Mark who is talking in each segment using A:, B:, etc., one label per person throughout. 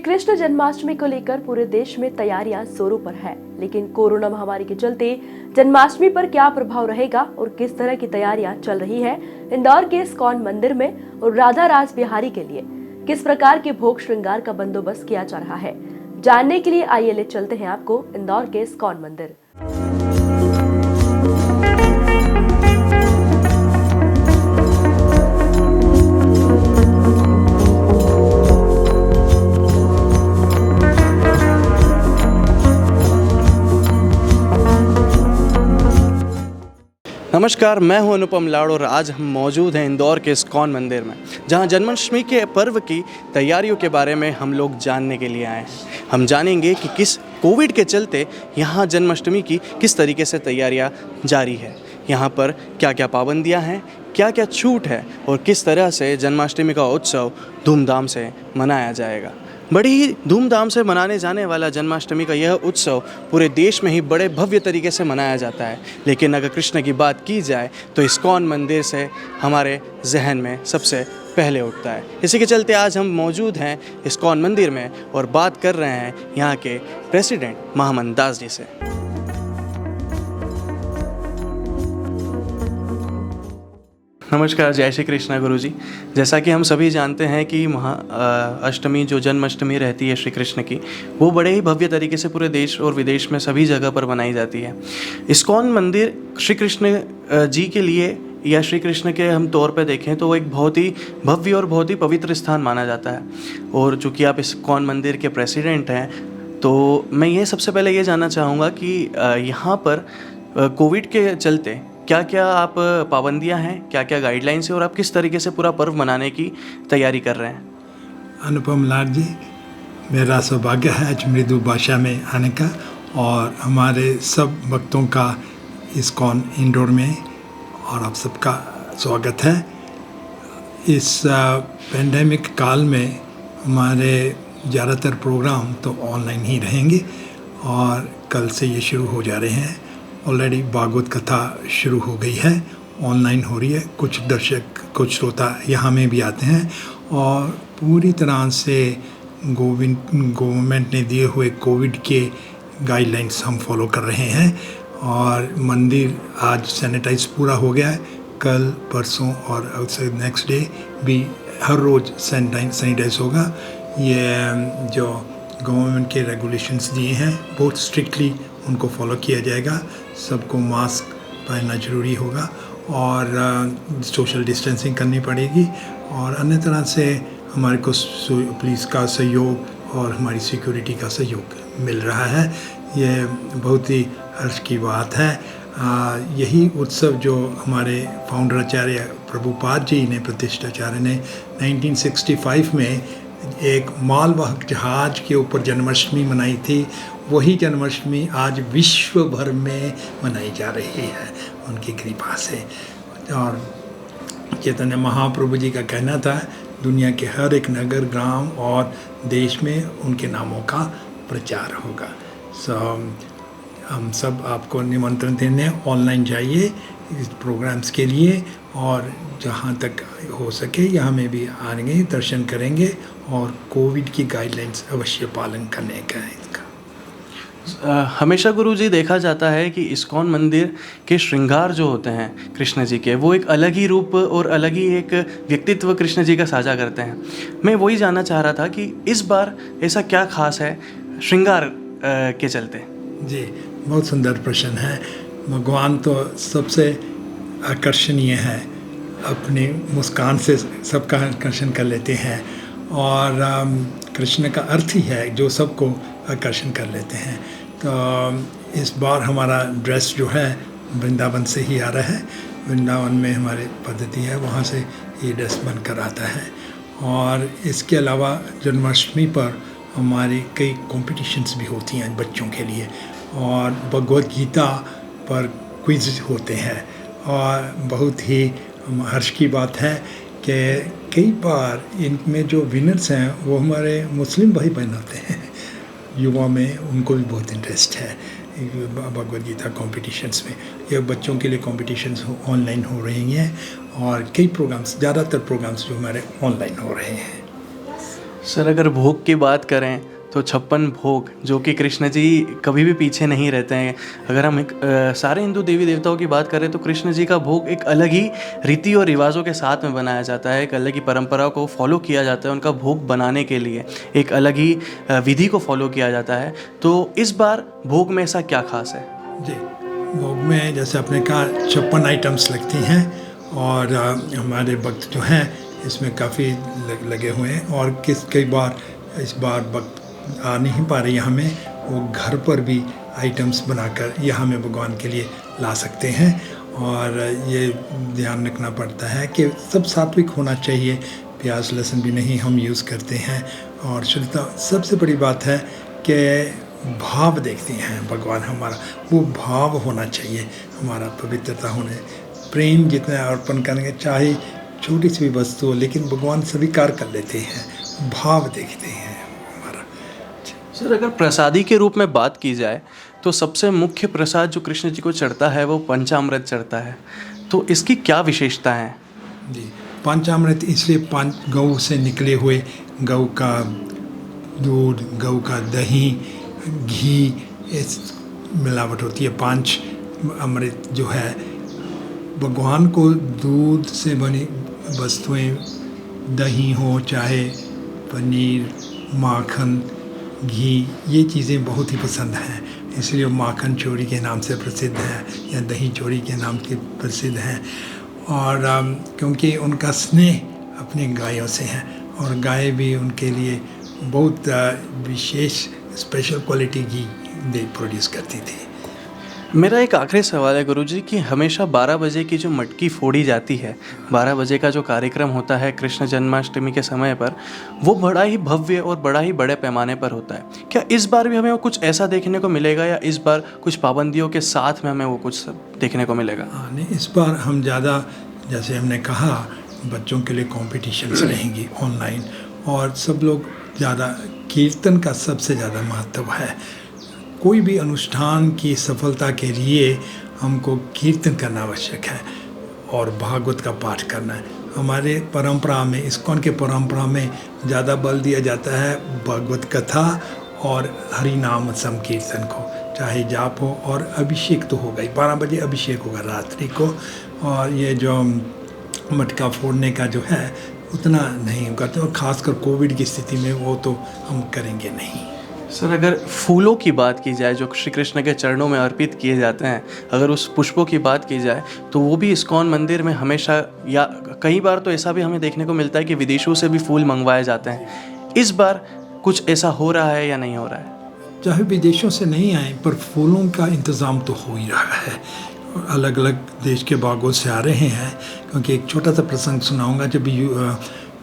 A: कृष्ण जन्माष्टमी को लेकर पूरे देश में तैयारियां जोरों पर है, लेकिन कोरोना महामारी के चलते जन्माष्टमी पर क्या प्रभाव रहेगा और किस तरह की तैयारियां चल रही है इंदौर के इस्कॉन मंदिर में और राधा रास बिहारी के लिए किस प्रकार के भोग श्रृंगार का बंदोबस्त किया जा रहा है, जानने के लिए आइए ले चलते हैं आपको इंदौर के इस्कॉन मंदिर।
B: नमस्कार, मैं हूं अनुपम लाड़ और आज हम मौजूद हैं इंदौर के इस्कॉन मंदिर में, जहां जन्माष्टमी के पर्व की तैयारियों के बारे में हम लोग जानने के लिए आए हैं। हम जानेंगे कि किस कोविड के चलते यहां जन्माष्टमी की किस तरीके से तैयारियां जारी है, यहां पर क्या क्या पाबंदियां हैं, क्या क्या छूट है और किस तरह से जन्माष्टमी का उत्सव धूमधाम से मनाया जाएगा। बड़ी ही धूमधाम से मनाने जाने वाला जन्माष्टमी का यह उत्सव पूरे देश में ही बड़े भव्य तरीके से मनाया जाता है, लेकिन अगर कृष्ण की बात की जाए तो इस्कॉन मंदिर से हमारे जहन में सबसे पहले उठता है। इसी के चलते आज हम मौजूद हैं इस्कॉन मंदिर में और बात कर रहे हैं यहाँ के प्रेसिडेंट महामन दास जी से। नमस्कार, जय श्री कृष्णा गुरु जी। जैसा कि हम सभी जानते हैं कि अष्टमी जो जन्माष्टमी रहती है श्री कृष्ण की, वो बड़े ही भव्य तरीके से पूरे देश और विदेश में सभी जगह पर मनाई जाती है। इस्कॉन मंदिर श्री कृष्ण जी के लिए या श्री कृष्ण के हम तौर पे देखें तो वो एक बहुत ही भव्य और बहुत ही पवित्र स्थान माना जाता है। और चूँकि आप इस्कॉन मंदिर के प्रेसिडेंट हैं, तो मैं ये सबसे पहले ये जानना चाहूँगा कि यहाँ पर कोविड के चलते क्या क्या आप पाबंदियां हैं, क्या क्या गाइडलाइंस है और आप किस तरीके से पूरा पर्व मनाने की तैयारी कर रहे हैं?
C: अनुपम लाड जी, मेरा सौभाग्य है आज मृदु भाषा में आने का और हमारे सब भक्तों का इस्कॉन इंदौर में और आप सबका स्वागत है। इस पेंडेमिक काल में हमारे ज़्यादातर प्रोग्राम तो ऑनलाइन ही रहेंगे और कल से ये शुरू हो जा रहे हैं। ऑलरेडी भागवत कथा शुरू हो गई है, ऑनलाइन हो रही है। कुछ दर्शक, कुछ श्रोता यहाँ में भी आते हैं और पूरी तरह से गवर्नमेंट ने दिए हुए कोविड के गाइडलाइंस हम फॉलो कर रहे हैं। और मंदिर आज सैनिटाइज पूरा हो गया है। कल, परसों और नेक्स्ट डे भी हर रोज़ सैनिटाइज होगा। ये जो गवर्नमेंट के रेगुलेशंस दिए हैं बहुत स्ट्रिक्टली उनको फॉलो किया जाएगा। सबको मास्क पहनना ज़रूरी होगा और सोशल डिस्टेंसिंग करनी पड़ेगी और अन्य तरह से हमारे को पुलिस का सहयोग और हमारी सिक्योरिटी का सहयोग मिल रहा है। ये बहुत ही हर्ष की बात है। यही उत्सव जो हमारे फाउंडर आचार्य प्रभुपाद जी ने, प्रतिष्ठाचार्य ने 1965 में एक मालवाहक जहाज के ऊपर जन्माष्टमी मनाई थी, वही जन्माष्टमी आज विश्व भर में मनाई जा रही है उनकी कृपा से। और चैतन्य महाप्रभु जी का कहना था दुनिया के हर एक नगर, ग्राम और देश में उनके नामों का प्रचार होगा। हम सब आपको निमंत्रण देने ऑनलाइन जाइए इस प्रोग्राम्स के लिए और जहाँ तक हो सके यहाँ में भी आएंगे, दर्शन करेंगे और कोविड की गाइडलाइंस अवश्य पालन करने का है इसका।
B: हमेशा गुरु जी देखा जाता है कि इस्कॉन मंदिर के श्रृंगार जो होते हैं कृष्ण जी के, वो एक अलग ही रूप और अलग ही एक व्यक्तित्व कृष्ण जी का साझा करते हैं। मैं वही जानना चाह रहा था कि इस बार ऐसा क्या खास है श्रृंगार के चलते?
C: जी, बहुत सुंदर प्रश्न है। भगवान तो सबसे आकर्षणीय है, अपनी मुस्कान से सबका आकर्षण कर लेते हैं और कृष्ण का अर्थ ही है जो सबको आकर्षण कर लेते हैं। तो इस बार हमारा ड्रेस जो है वृंदावन से ही आ रहा है। वृंदावन में हमारी पद्धति है, वहाँ से ये ड्रेस बनकर आता है। और इसके अलावा जन्माष्टमी पर हमारी कई कॉम्पिटिशन्स भी होती हैं बच्चों के लिए और भगवद गीता पर क्विज़ होते हैं। और बहुत ही हर्ष की बात है कि कई बार इनमें जो विनर्स हैं वो हमारे मुस्लिम भाई बहन होते हैं। युवा में उनको भी बहुत इंटरेस्ट है भगवद गीता कॉम्पिटिशन्स में। ये बच्चों के लिए कॉम्पिटिशन्स ऑनलाइन हो रही हैं और कई प्रोग्राम्स, ज़्यादातर प्रोग्राम्स जो हमारे ऑनलाइन हो रहे हैं।
B: सर अगर भोग की बात करें तो 56 भोग जो कि कृष्ण जी कभी भी पीछे नहीं रहते हैं। अगर हम सारे हिंदू देवी देवताओं की बात करें तो कृष्ण जी का भोग एक अलग ही रीति और रिवाजों के साथ में बनाया जाता है, एक अलग ही परंपरा को फॉलो किया जाता है। उनका भोग बनाने के लिए एक अलग ही विधि को फॉलो किया जाता है। तो इस बार भोग में ऐसा क्या खास है?
C: जी, भोग में जैसे आपने कहा 56 आइटम्स लगती हैं और हमारे भक्त जो हैं इसमें काफ़ी लगे हुए हैं और कई बार इस बार भक्त आ नहीं पा रही हमें, वो घर पर भी आइटम्स बनाकर यह हमें भगवान के लिए ला सकते हैं। और ये ध्यान रखना पड़ता है कि सब सात्विक होना चाहिए, प्याज लहसुन भी नहीं हम यूज़ करते हैं। और शुद्धता सबसे बड़ी बात है कि भाव देखते हैं भगवान, हमारा वो भाव होना चाहिए, हमारा पवित्रता होने, प्रेम जितना अर्पण करेंगे चाहे छोटी सी भी वस्तु हो लेकिन भगवान स्वीकार कर लेते हैं, भाव देखते हैं हमारा।
B: सर अगर प्रसादी के रूप में बात की जाए तो सबसे मुख्य प्रसाद जो कृष्ण जी को चढ़ता है वो पंचामृत चढ़ता है, तो इसकी क्या विशेषता है?
C: जी, पंचामृत इसलिए 5 गऊ से निकले हुए, गऊ का दूध, गऊ का दही, घी, इस मिलावट होती है। 5 अमृत जो है भगवान को दूध से बनी वस्तुएं, दही हो चाहे पनीर, माखन, घी, ये चीज़ें बहुत ही पसंद हैं, इसलिए माखन चोरी के नाम से प्रसिद्ध है या दही चोरी के नाम से प्रसिद्ध हैं। और क्योंकि उनका स्नेह अपनी गायों से है और गाय भी उनके लिए बहुत विशेष स्पेशल क्वालिटी घी दे प्रोड्यूस करती थी।
B: मेरा एक आखिरी सवाल है गुरुजी कि हमेशा 12 बजे की जो मटकी फोड़ी जाती है, 12 बजे का जो कार्यक्रम होता है कृष्ण जन्माष्टमी के समय पर, वो बड़ा ही भव्य और बड़ा ही बड़े पैमाने पर होता है। क्या इस बार भी हमें वो कुछ ऐसा देखने को मिलेगा या इस बार कुछ पाबंदियों के साथ में हमें वो कुछ देखने को मिलेगा?
C: हाँ, नहीं, इस बार हम ज़्यादा, जैसे हमने कहा, बच्चों के लिए कॉम्पिटिशन्स रहेंगी ऑनलाइन और सब लोग ज़्यादा, कीर्तन का सबसे ज़्यादा महत्व है। कोई भी अनुष्ठान की सफलता के लिए हमको कीर्तन करना आवश्यक है और भागवत का पाठ करना है। हमारे परंपरा में, इस्कॉन के परंपरा में ज़्यादा बल दिया जाता है भागवत कथा और हरि नाम संकीर्तन को, चाहे जाप हो और अभिषेक तो होगा ही, 12 बजे अभिषेक होगा रात्रि को। और ये जो मटका फोड़ने का जो है उतना नहीं हम करते और ख़ासकर कोविड की स्थिति में वो तो हम करेंगे नहीं।
B: सर अगर फूलों की बात की जाए जो श्री कृष्ण के चरणों में अर्पित किए जाते हैं, अगर उस पुष्पों की बात की जाए तो वो भी इस्कॉन मंदिर में हमेशा, या कई बार तो ऐसा भी हमें देखने को मिलता है कि विदेशों से भी फूल मंगवाए जाते हैं। इस बार कुछ ऐसा हो रहा है या नहीं हो रहा है?
C: चाहे विदेशों से नहीं आए पर फूलों का इंतज़ाम तो हो ही रहा है, अलग अलग देश के बागों से आ रहे हैं। क्योंकि एक छोटा सा प्रसंग सुनाऊंगा, जब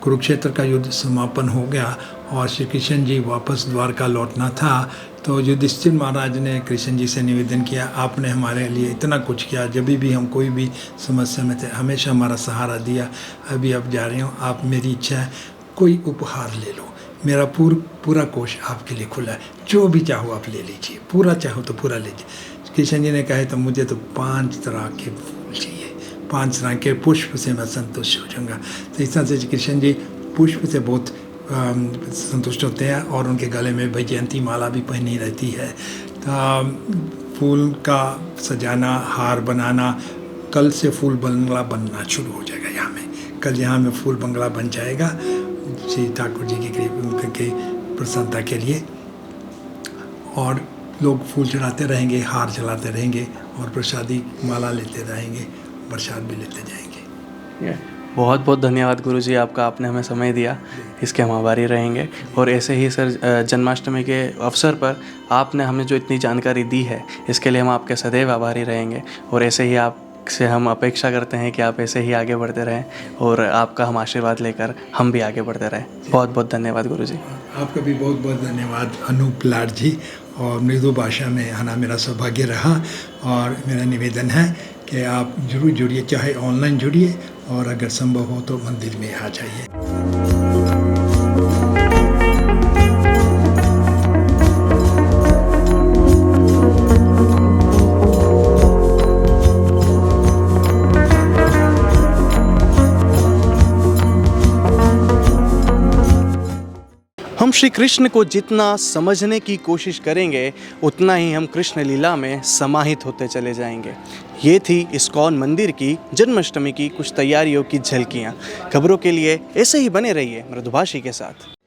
C: कुरुक्षेत्र का युद्ध समापन हो गया और श्री कृष्ण जी वापस द्वारका लौटना था तो युधिष्ठिर महाराज ने कृष्ण जी से निवेदन किया, आपने हमारे लिए इतना कुछ किया, जब भी हम कोई भी समस्या में थे हमेशा हमारा सहारा दिया, अभी अब जा रहे हो, आप, मेरी इच्छा है कोई उपहार ले लो, मेरा पूरा कोष आपके लिए खुला है, जो भी चाहो आप ले लीजिए, पूरा चाहो तो पूरा लीजिए। कृष्ण जी ने कहा तो मुझे तो 5 तरह के फूल चाहिए, 5 तरह के पुष्प से मैं संतुष्ट हो जाऊँगा। तो इस तरह से कृष्ण जी पुष्प से बहुत संतुष्ट होते हैं और उनके गले में वैजयंती माला भी पहनी रहती है। तो फूल का सजाना, हार बनाना, कल से फूल बंगला बनना शुरू हो जाएगा यहाँ में, कल यहाँ में फूल बंगला बन जाएगा श्री ठाकुर जी की प्रसन्नता के लिए। और लोग फूल चढ़ाते रहेंगे, हार चलाते रहेंगे और प्रसादी माला लेते रहेंगे, प्रसाद भी लेते जाएंगे।
B: बहुत बहुत धन्यवाद गुरुजी आपका, आपने हमें समय दिया, इसके हम आभारी रहेंगे। और ऐसे ही सर जन्माष्टमी के अवसर पर आपने हमें जो इतनी जानकारी दी है इसके लिए हम आपके सदैव आभारी रहेंगे। और ऐसे ही आपसे हम अपेक्षा करते हैं कि आप ऐसे ही आगे बढ़ते रहें और आपका हम आशीर्वाद लेकर हम भी आगे बढ़ते रहें। बहुत बहुत धन्यवाद गुरुजी।
C: आपका भी बहुत बहुत धन्यवाद अनूप लाड जी। और मृदु भाषा में आना मेरा सौभाग्य रहा और मेरा निवेदन है कि आप जरूर जुड़िए, चाहे ऑनलाइन जुड़िए और अगर संभव हो तो मंदिर में आ जाइए।
B: हम श्री कृष्ण को जितना समझने की कोशिश करेंगे उतना ही हम कृष्ण लीला में समाहित होते चले जाएंगे। ये थी इस्कॉन मंदिर की जन्माष्टमी की कुछ तैयारियों की झलकियाँ। खबरों के लिए ऐसे ही बने रहिए मृदुभाषी के साथ।